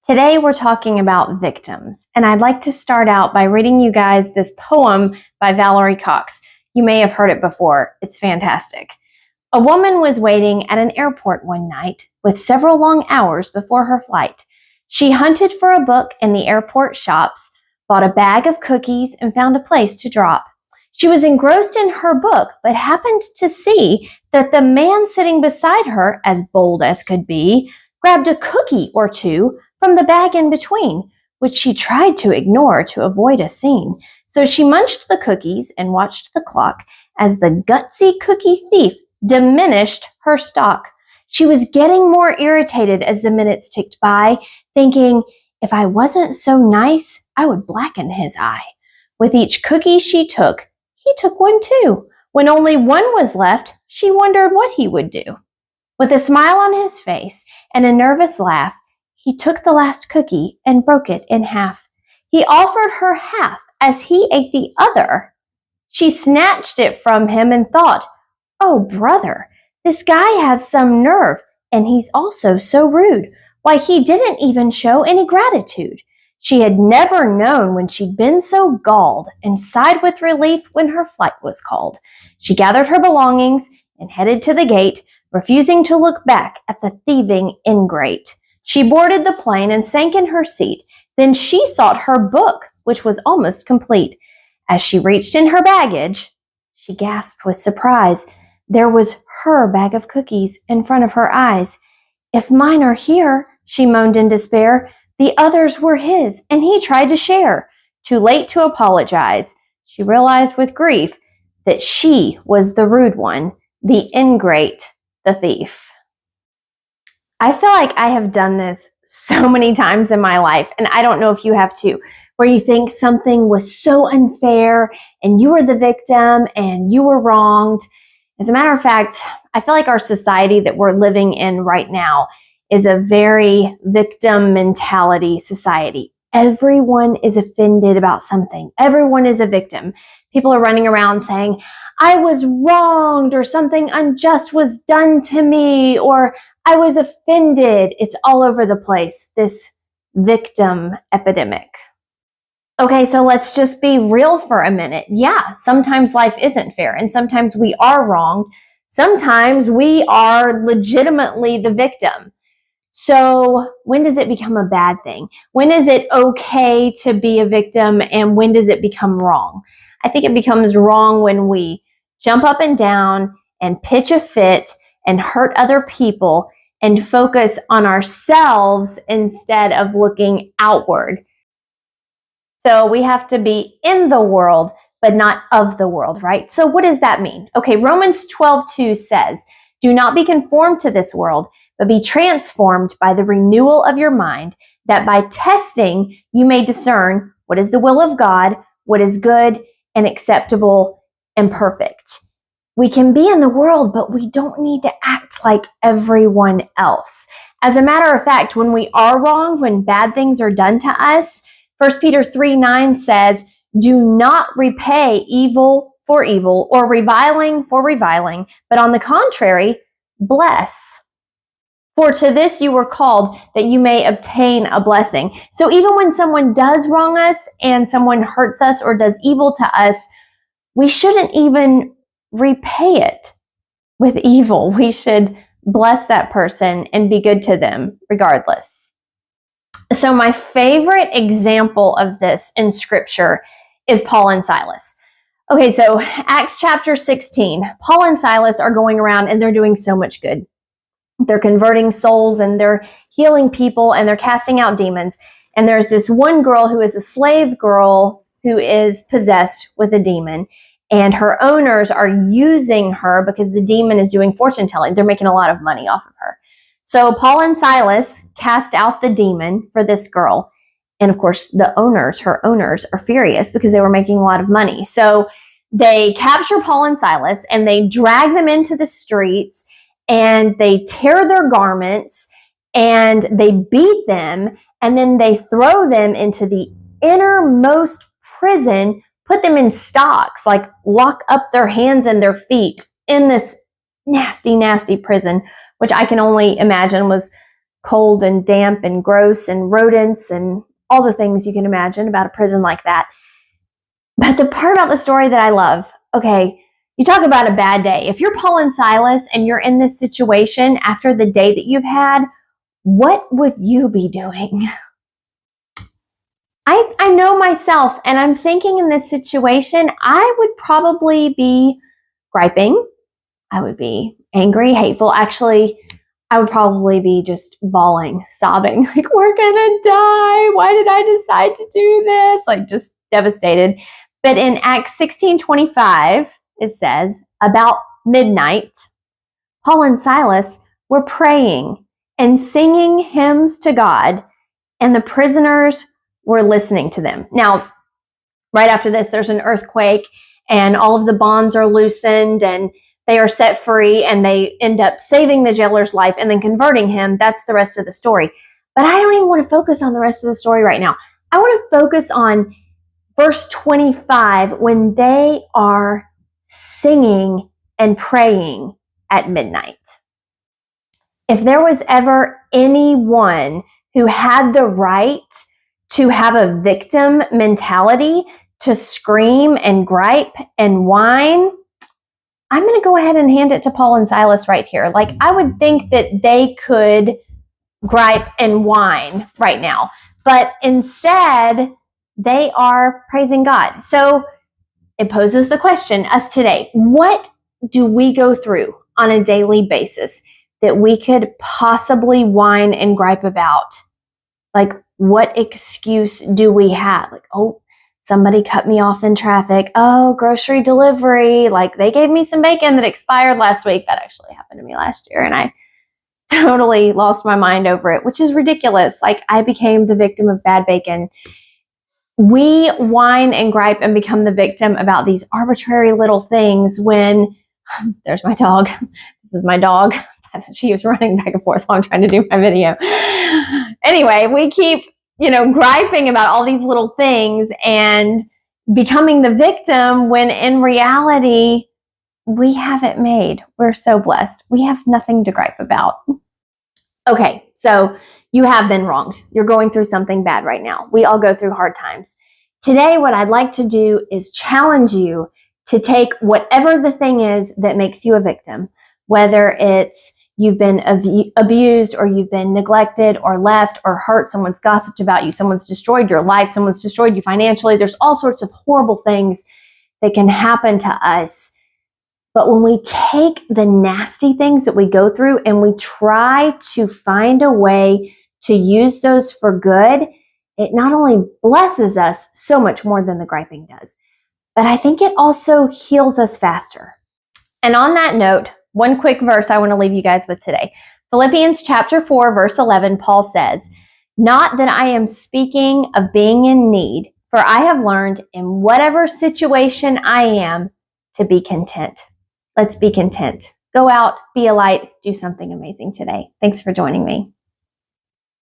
Today we're talking about victims, and I'd like to start out by reading you guys this poem by Valerie Cox. You may have heard it before. It's fantastic. A woman was waiting at an airport one night with several long hours before her flight. She hunted for a book in the airport shops, bought a bag of cookies, and found a place to drop. She was engrossed in her book, but happened to see that the man sitting beside her, as bold as could be, grabbed a cookie or two from the bag in between, which she tried to ignore to avoid a scene. So she munched the cookies and watched the clock as the gutsy cookie thief diminished her stock. She was getting more irritated as the minutes ticked by, thinking, if I wasn't so nice, I would blacken his eye. With each cookie she took, he took one too. When only one was left, she wondered what he would do. With a smile on his face and a nervous laugh, he took the last cookie and broke it in half. He offered her half as he ate the other. She snatched it from him and thought, oh, brother, this guy has some nerve, and he's also so rude. Why, he didn't even show any gratitude. She had never known when she'd been so galled, and sighed with relief when her flight was called. She gathered her belongings and headed to the gate, refusing to look back at the thieving ingrate. She boarded the plane and sank in her seat. Then she sought her book, which was almost complete. As she reached in her baggage, she gasped with surprise. There was her bag of cookies in front of her eyes. If mine are here, she moaned in despair, the others were his, and he tried to share. Too late to apologize, she realized with grief that she was the rude one, the ingrate, the thief. I feel like I have done this so many times in my life, and I don't know if you have too, where you think something was so unfair and you were the victim and you were wronged. As a matter of fact, I feel like our society that we're living in right now is a very victim mentality society. Everyone is offended about something. Everyone is a victim. People are running around saying, I was wronged, or something unjust was done to me, or I was offended. It's all over the place, this victim epidemic. Okay, so let's just be real for a minute. Yeah, sometimes life isn't fair, and sometimes we are wronged. Sometimes we are legitimately the victim. So when does it become a bad thing? When is it okay to be a victim, and when does it become wrong? I think it becomes wrong when we jump up and down and pitch a fit and hurt other people and focus on ourselves instead of looking outward. So we have to be in the world, but not of the world, right? So what does that mean? Okay, Romans 12:2 says, do not be conformed to this world, but be transformed by the renewal of your mind, that by testing you may discern what is the will of God, what is good and acceptable and perfect. We can be in the world, but we don't need to act like everyone else. As a matter of fact, when we are wrong, when bad things are done to us, 1 Peter 3:9 says, do not repay evil for evil or reviling for reviling, but on the contrary, bless. For to this you were called, that you may obtain a blessing. So even when someone does wrong us and someone hurts us or does evil to us, we shouldn't even repay it with evil. We should bless that person and be good to them regardless. So my favorite example of this in scripture is Paul and Silas. Okay, so Acts chapter 16, Paul and Silas are going around and they're doing so much good. They're converting souls and they're healing people and they're casting out demons. And there's this one girl who is a slave girl who is possessed with a demon. And her owners are using her because the demon is doing fortune telling. They're making a lot of money off of her. So Paul and Silas cast out the demon for this girl. And of course, her owners are furious because they were making a lot of money. So they capture Paul and Silas and they drag them into the streets and they tear their garments and they beat them. And then they throw them into the innermost prison, put them in stocks, like lock up their hands and their feet in this nasty, nasty prison, which I can only imagine was cold and damp and gross and rodents and all the things you can imagine about a prison like that. But the part about the story that I love, okay, you talk about a bad day. If you're Paul and Silas and you're in this situation after the day that you've had, what would you be doing? I know myself, and I'm thinking in this situation, I would probably be griping. I would be angry, hateful. Actually, I would probably be just bawling, sobbing, like, we're gonna die. Why did I decide to do this? Like, just devastated. But in Acts 16:25, it says, about midnight, Paul and Silas were praying and singing hymns to God, and the prisoners were listening to them. Now, right after this, there's an earthquake, and all of the bonds are loosened, and they are set free, and they end up saving the jailer's life and then converting him. That's the rest of the story. But I don't even want to focus on the rest of the story right now. I want to focus on verse 25 when they are singing and praying at midnight. If there was ever anyone who had the right to have a victim mentality, to scream and gripe and whine, I'm going to go ahead and hand it to Paul and Silas right here. Like, I would think that they could gripe and whine right now, but instead they are praising God. So it poses the question, us today, what do we go through on a daily basis that we could possibly whine and gripe about? Like, what excuse do we have? Like, oh, somebody cut me off in traffic. Oh, grocery delivery. Like, they gave me some bacon that expired last week. That actually happened to me last year, and I totally lost my mind over it, which is ridiculous. Like, I became the victim of bad bacon. We whine and gripe and become the victim about these arbitrary little things when there's my dog. This is my dog. She was running back and forth while I'm trying to do my video. Anyway, we keep, griping about all these little things and becoming the victim when in reality, we have it made. We're so blessed. We have nothing to gripe about. Okay, so you have been wronged. You're going through something bad right now. We all go through hard times. Today, what I'd like to do is challenge you to take whatever the thing is that makes you a victim, whether it's you've been abused or you've been neglected or left or hurt, someone's gossiped about you, someone's destroyed your life, someone's destroyed you financially. There's all sorts of horrible things that can happen to us. But when we take the nasty things that we go through and we try to find a way to use those for good, it not only blesses us so much more than the griping does, but I think it also heals us faster. And on that note, one quick verse I want to leave you guys with today. Philippians chapter 4, verse 11, Paul says, "Not that I am speaking of being in need, for I have learned in whatever situation I am to be content." Let's be content. Go out, be a light, do something amazing today. Thanks for joining me.